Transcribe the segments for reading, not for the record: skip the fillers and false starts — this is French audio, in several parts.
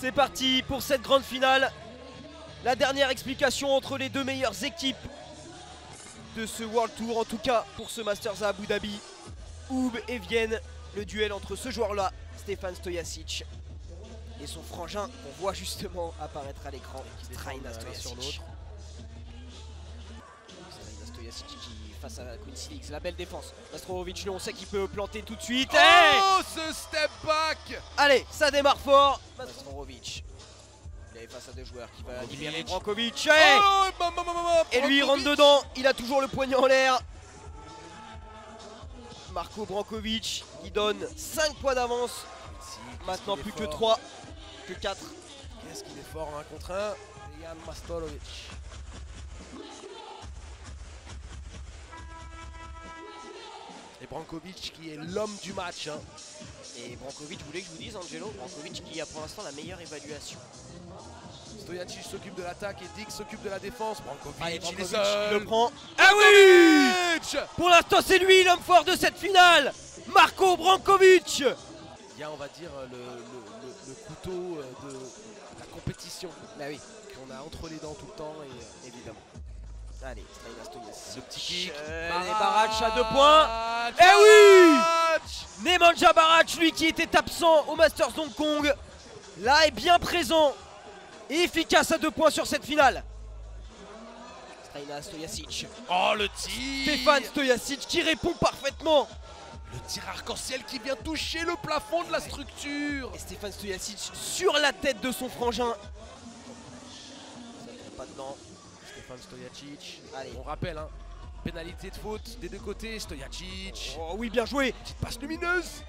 C'est parti pour cette grande finale. La dernière explication entre les deux meilleures équipes de ce World Tour, en tout cas pour ce Masters à Abu Dhabi. Oub et Vienne, le duel entre ce joueur-là, Stefan Stojacic, et son frangin qu'on voit justement apparaître à l'écran, Strahinja Stojacic. Strahinja Stojacic qui face à Quincy Diggs, la belle défense. Mastrovic, lui on sait qu'il peut planter tout de suite. Oh, hey, ce step back! allez, ça démarre fort. Mastrovic, il est face à deux joueurs qui va libérer Brankovic. Hey, et lui il rentre dedans, il a toujours le poignet en l'air. Marco Brankovic qui donne 5 points d'avance. Maintenant plus que 3, que 4. Qu'est-ce qu'il est fort en 1 contre 1. Jan Mastorovic. Et Brankovic qui est l'homme du match. Hein. Et Brankovic, vous voulez que je vous dise, Angelo, Brankovic qui a pour l'instant la meilleure évaluation. Stojacic s'occupe de l'attaque et Diggs s'occupe de la défense. Brankovic, Allez, il est Brankovic seul. le prend. Ah oui! Brankovic! Pour l'instant c'est lui l'homme fort de cette finale, Marco Brankovic. Il y a, on va dire, le couteau de la compétition. Bah oui, qu'on a entre les dents tout le temps et évidemment. allez, Strahinja Stojacic. Ce petit kick. Les Barac à 2 points. Eh oui! Nemanja Barac, lui qui était absent au Masters Hong Kong, là est bien présent et efficace à 2 points sur cette finale. Strahinja Stojacic. Oh, le tir! Stefan Stojacic qui répond parfaitement. Le tir arc-en-ciel qui vient toucher le plafond de la structure. Et Stefan Stojacic sur la tête de son frangin. Ça tombe pas dedans. Stefan Stojacic. Allez. On rappelle, hein, pénalité de faute des deux côtés. Stojacic. Oh oui, bien joué. Petite passe lumineuse.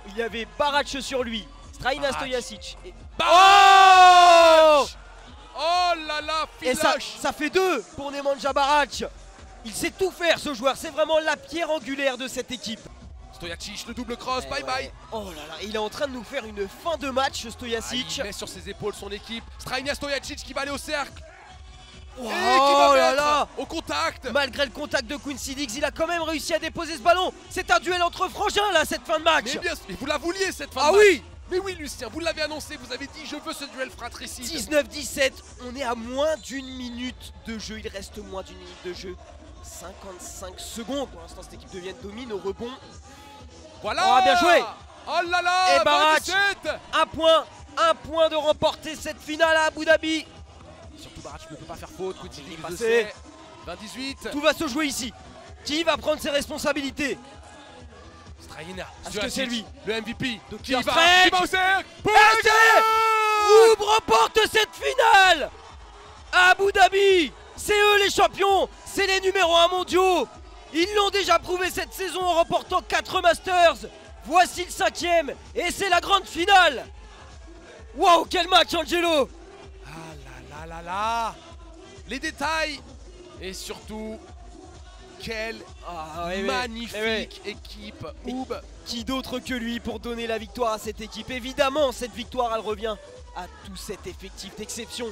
Il y avait Barac sur lui. Strahinja Barac. Stojacic. Et... Barac! Oh là là, Et filoche. ça fait 2 pour Nemanja Barac. Il sait tout faire ce joueur. C'est vraiment la pierre angulaire de cette équipe. Stojacic, le double cross, bye ouais. bye. Oh là là, il est en train de nous faire une fin de match, Ah, Stojacic. il met sur ses épaules son équipe. Strahinja Stojacic qui va aller au cercle. Oh Et qui va là mettre là. au contact. Malgré le contact de Quincy Diggs, il a quand même réussi à déposer ce ballon. C'est un duel entre frangins là, cette fin de match. Mais bien, et vous la vouliez cette fin Ah de match. oui. Mais oui, Lucien, vous l'avez annoncé, vous avez dit je veux ce duel fratricide. 19-17, on est à moins d'une minute de jeu. Il reste moins d'une minute de jeu. 55 secondes. Pour l'instant, cette équipe de Vienne domine au rebond. Voilà. Oh, bien joué. Oh là là. Et Barac, 27. un point de remporter cette finale à Abu Dhabi. Surtout Barac ne peut pas faire faute. Quincy il est Diggs passé. le sait. 28. Tout va se jouer ici. Qui va prendre ses responsabilités? Strahinja. Est-ce que c'est lui? Le MVP. Donc Qui va Strek. au cercle. Oub remporte cette finale à Abu Dhabi. C'est eux les champions. C'est les numéros 1 mondiaux. Ils l'ont déjà prouvé cette saison en remportant 4 Masters. Voici le 5e et c'est la grande finale. Waouh, quel match, Angelo. Ah là là là là. Les détails. Et surtout, quelle magnifique équipe. Oub. Qui d'autre que lui pour donner la victoire à cette équipe? Évidemment, cette victoire, elle revient à tout cet effectif d'exception.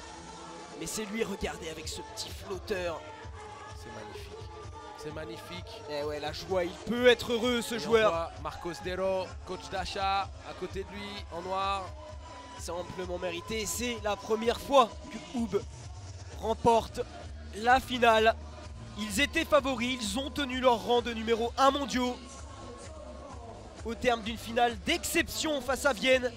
Mais c'est lui, regardez, avec ce petit flotteur. C'est magnifique. C'est magnifique. Eh ouais, la joie, il peut être heureux ce joueur. Marcos Dero, coach d'achat, à côté de lui, en noir. C'est amplement mérité. C'est la première fois que Oub remporte la finale. Ils étaient favoris, ils ont tenu leur rang de numéro 1 mondiaux. Au terme d'une finale d'exception face à Vienne.